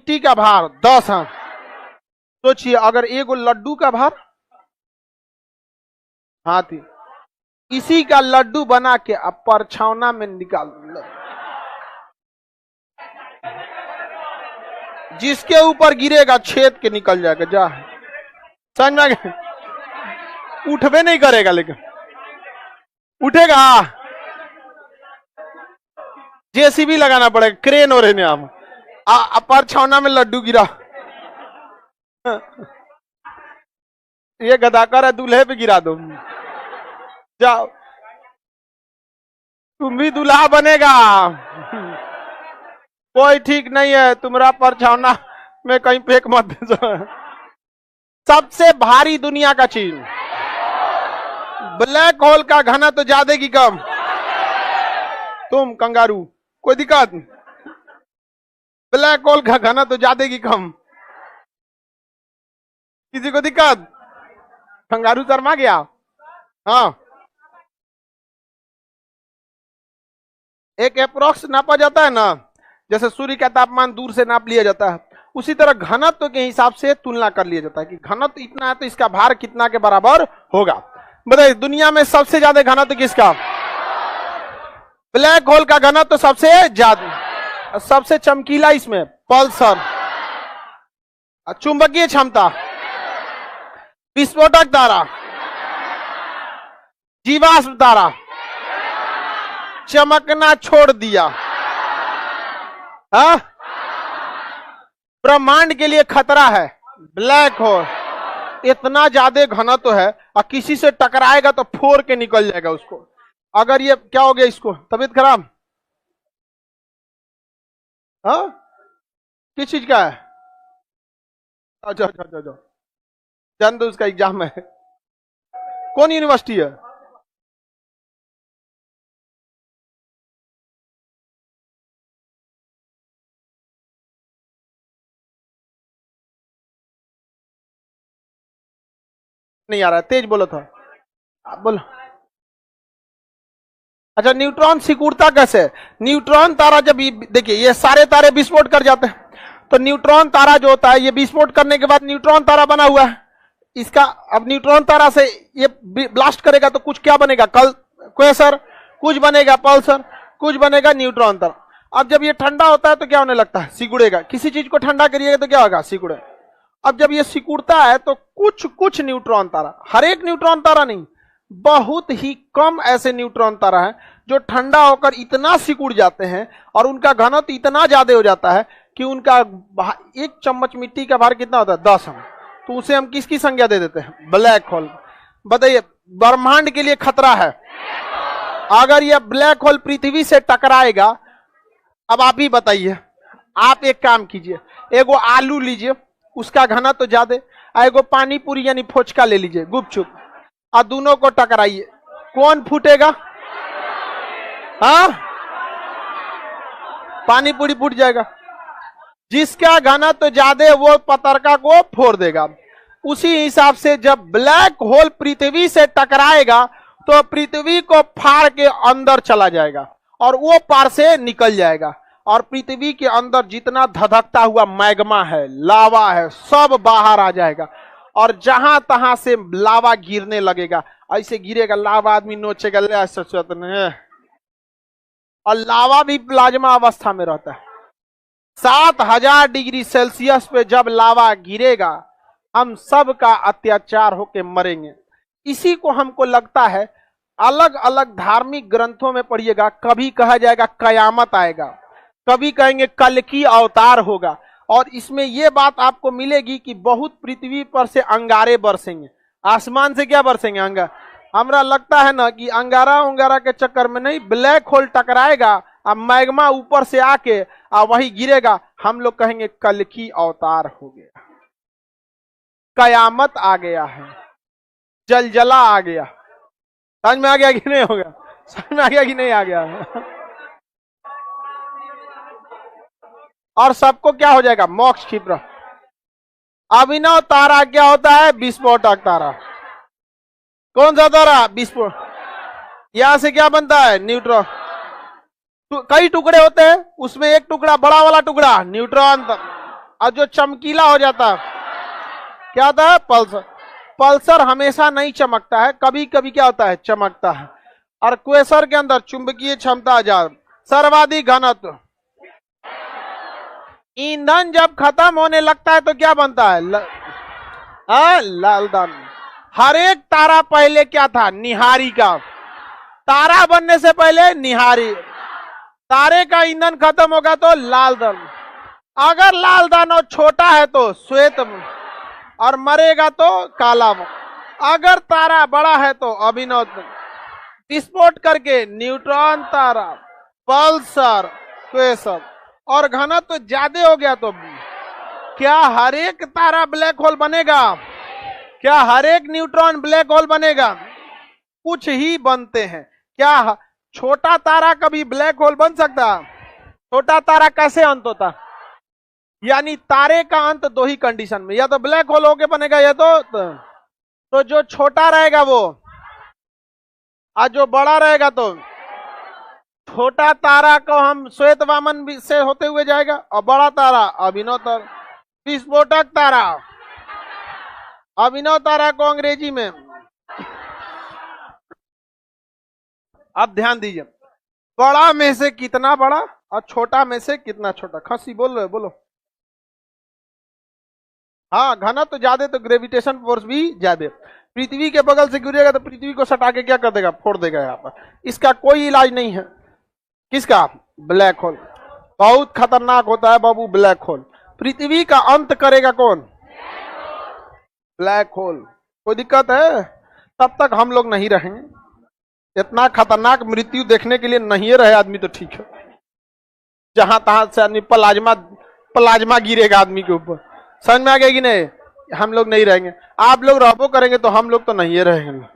मिट्टी का भार 10 है। सोचिए अगर एगो लड्डू का भार हाथी, इसी का लड्डू बना के अब परछावना में निकाल, जिसके ऊपर गिरेगा छेद के निकल जाएगा। जा समझ में आ गया? उठबे नहीं करेगा, लेकिन उठेगा। जेसीबी लगाना पड़ेगा, क्रेन और हम परछावना में लड्डू गिरा। ये गदाकर है, दूल्हे पे गिरा दो। जाओ, तुम भी दूल्हा बनेगा। कोई ठीक नहीं है, तुम्हारा परछावना में कहीं फेंक मत दे। सबसे भारी दुनिया का चीज, ब्लैक होल का घना तो ज्यादा की कम। तुम कंगारू, कोई दिक्कत? ब्लैक होल का घना तो ज्यादा की कम। किसी को दिक्कत? कंगारू शर्मा गया। हाँ, एक अप्रोक्स नापा जाता है ना, जैसे सूर्य का तापमान दूर से नाप लिया जाता है, उसी तरह घनत्व के हिसाब से तुलना कर लिया जाता है कि घनत्व इतना है तो इसका भार कितना के बराबर होगा। बताइए दुनिया में सबसे ज्यादा घनत्व किसका? ब्लैक होल का घनत्व सबसे ज्यादा। सबसे चमकीला इसमें पल्सर, चुंबकीय क्षमता, विस्फोटक तारा, जीवाश्म तारा, चमकना छोड़ दिया। हाँ, ब्रह्मांड के लिए खतरा है ब्लैक होल। इतना ज्यादा घनत्व है और किसी से टकराएगा तो फोड़ के निकल जाएगा उसको। अगर ये क्या हो गया, इसको तबीयत खराब? हाँ, किस चीज का है? अच्छा अच्छा अच्छा, जान दो, उसका एग्जाम है। कौन यूनिवर्सिटी है? नहीं आ रहा, तेज बोलो था। बोलो। अच्छा, न्यूट्रॉन सिकुड़ता कैसे? न्यूट्रॉन तारा जब देखिए ये सारे तारे विस्फोट कर जाते हैं, तो न्यूट्रॉन तारा जो होता है ये विस्फोट करने के बाद न्यूट्रॉन तारा बना हुआ है इसका। अब न्यूट्रॉन तारा से ये ब्लास्ट करेगा तो कुछ क्या बनेगा? क्वेसर, कुछ बनेगा पल्सर, कुछ बनेगा न्यूट्रॉन तारा। अब जब ये ठंडा होता है तो क्या होने लगता है? सिकुड़ेगा। किसी चीज को ठंडा करिएगा तो क्या होगा? सिकुड़े। अब जब ये सिकुड़ता है तो कुछ कुछ न्यूट्रॉन तारा, हर एक न्यूट्रॉन तारा नहीं, बहुत ही कम ऐसे न्यूट्रॉन तारा है जो ठंडा होकर इतना सिकुड़ जाते हैं और उनका घनत्व इतना ज्यादा हो जाता है कि उनका एक चम्मच मिट्टी का भार कितना होता है? 10 हम। तो उसे हम किसकी संज्ञा दे देते हैं? Black hole. बताइए ब्रह्मांड के लिए खतरा है। अगर यह ब्लैक होल पृथ्वी से टकराएगा, अब आप ही बताइए, आप एक काम कीजिए, एगो आलू लीजिए, उसका घनत्व तो ज्यादा, एगो पानी पूरी यानी फोचका ले लीजिए गुपचुप, और दोनों को टकराइए, कौन फूटेगा? हाँ, पानी पूरी फूट जाएगा। जिसका घनत्व तो ज्यादा वो पतरका को फोड़ देगा। उसी हिसाब से जब ब्लैक होल पृथ्वी से टकराएगा तो पृथ्वी को फाड़ के अंदर चला जाएगा और वो पार से निकल जाएगा, और पृथ्वी के अंदर जितना धधकता हुआ मैग्मा है, लावा है, सब बाहर आ जाएगा। और जहां तहां से लावा गिरने लगेगा, ऐसे गिरेगा लावा, आदमी नोचेगा ले, और लावा भी प्लाज्मा अवस्था में रहता है। 7000 डिग्री सेल्सियस पे जब लावा गिरेगा, हम सब का अत्याचार होके मरेंगे। इसी को हमको लगता है, अलग अलग धार्मिक ग्रंथों में पढ़िएगा, कभी कहा जाएगा कयामत आएगा, कभी कहेंगे कल की अवतार होगा, और इसमें यह बात आपको मिलेगी कि बहुत पृथ्वी पर से अंगारे बरसेंगे। आसमान से क्या बरसेंगे? अंगार। हमरा लगता है ना कि अंगारा उंगारा के चक्कर में नहीं, ब्लैक होल टकराएगा, अब मैग्मा ऊपर से आके वही गिरेगा, हम लोग कहेंगे कल की अवतार हो गया, कयामत आ गया है, जलजला आ गया। समझ में आ गया कि नहीं हो गया? समझ में आ गया कि नहीं आ गया? और सबको क्या हो जाएगा? मोक्ष क्षिप्र। अभिनव तारा क्या होता है? विस्फोटक तारा। कौन सा तारा? विस्फोट। यहां से क्या बनता है? न्यूट्रॉन। कई टुकड़े होते हैं, उसमें एक टुकड़ा, बड़ा वाला टुकड़ा न्यूट्रॉन, और जो चमकीला हो जाता है क्या होता है? पल्सर। पल्सर हमेशा नहीं चमकता है, कभी कभी क्या होता है? चमकता है। और क्वेसर के अंदर चुंबकीय क्षमता ज्यादा, सर्वाधिक घनत्व। ईंधन जब खत्म होने लगता है तो क्या बनता है? लाल दान। हर एक तारा पहले क्या था? निहारी का। तारा बनने से पहले निहारी। तारे का ईंधन खत्म होगा तो लाल दान। अगर लाल दानव छोटा है तो श्वेत, और मरेगा तो काला। अगर तारा बड़ा है तो अभिनव। विस्फोट करके न्यूट्रॉन तारा, पल्सर, क्वेसर। और घनत्व तो ज्यादा हो गया तो क्या हर एक तारा ब्लैक होल बनेगा? क्या हर एक न्यूट्रॉन ब्लैक होल बनेगा? कुछ ही बनते हैं। क्या छोटा तारा कभी ब्लैक होल बन सकता? छोटा तारा कैसे अंत होता? यानी तारे का अंत दो ही कंडीशन में, या तो ब्लैक होल होके बनेगा या तो जो छोटा रहेगा वो, और जो बड़ा रहेगा तो छोटा तारा को हम श्वेत वामन से होते हुए जाएगा, और बड़ा तारा अभिनव तारा, विस्फोटक तारा। अभिनव तारा को अंग्रेजी में, अब ध्यान दीजिए, बड़ा में से कितना बड़ा और छोटा में से कितना छोटा। खसी बोल रहे, बोलो। हाँ, घनत्व तो ज्यादा तो ग्रेविटेशन फोर्स भी ज्यादा। पृथ्वी के बगल से गिरेगा तो पृथ्वी को सटा के क्या कर देगा? फोड़ देगा। यहाँ पर इसका कोई इलाज नहीं है। किसका? Black hole. बहुत खतरनाक होता है बाबू ब्लैक होल। पृथ्वी का अंत करेगा कौन? Black hole. कोई दिक्कत है? तब तक हम लोग नहीं रहेंगे। इतना खतरनाक मृत्यु देखने के लिए नहीं रहे आदमी तो ठीक है। जहां तहां से आदमी प्लाज्मा गिरेगा आदमी के ऊपर। समझ में आ गया कि नहीं? हम लोग नहीं रहेंगे। आप लोग रहो करेंगे तो हम लोग तो नहीं रहेंगे।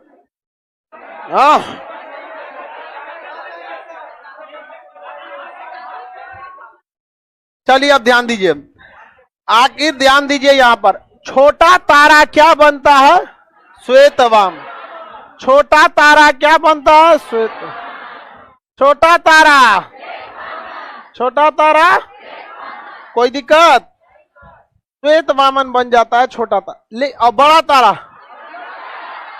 चलिए अब ध्यान दीजिए, आखिर ध्यान दीजिए। यहां पर छोटा तारा क्या बनता है? श्वेतवाम। छोटा तारा क्या बनता है? श्वेत। छोटा तारा, छोटा तारा, कोई दिक्कत? श्वेत वामन बन जाता है छोटा तारा। और बड़ा तारा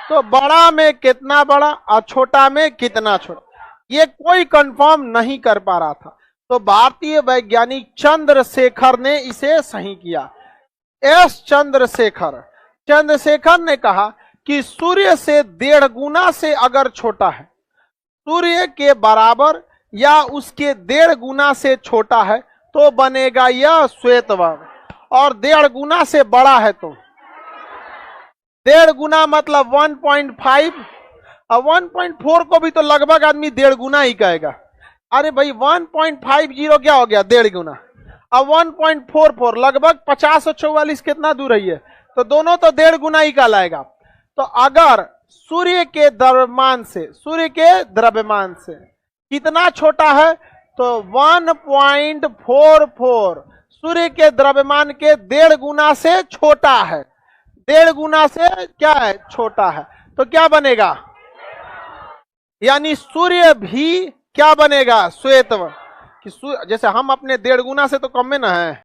तो बड़ा में कितना बड़ा और छोटा में कितना छोटा, ये कोई कंफर्म नहीं कर पा रहा था। तो भारतीय वैज्ञानिक चंद्रशेखर ने इसे सही किया। एस चंद्रशेखर ने कहा कि सूर्य से 1.5 गुना से अगर छोटा है, सूर्य के बराबर या उसके 1.5 गुना से छोटा है तो बनेगा यह श्वेतवाम। और 1.5 गुना से बड़ा है तो 1.5 गुना मतलब 1.5, और 1.4 को भी तो लगभग आदमी 1.5 गुना ही कहेगा। अरे भाई 1.50 क्या हो गया? 1.5 गुना। अब 1.44 लगभग 50 और 44 कितना दूर है? तो दोनों तो 1.5 गुना ही कहलाएगा। तो अगर सूर्य के द्रव्यमान से कितना छोटा है तो 1.44 सूर्य के द्रव्यमान के 1.5 गुना से छोटा है। 1.5 गुना से क्या है? छोटा है। तो क्या बनेगा? यानी सूर्य भी क्या बनेगा? श्वेत। जैसे हम अपने 1.5 गुना से तो कम में ना है।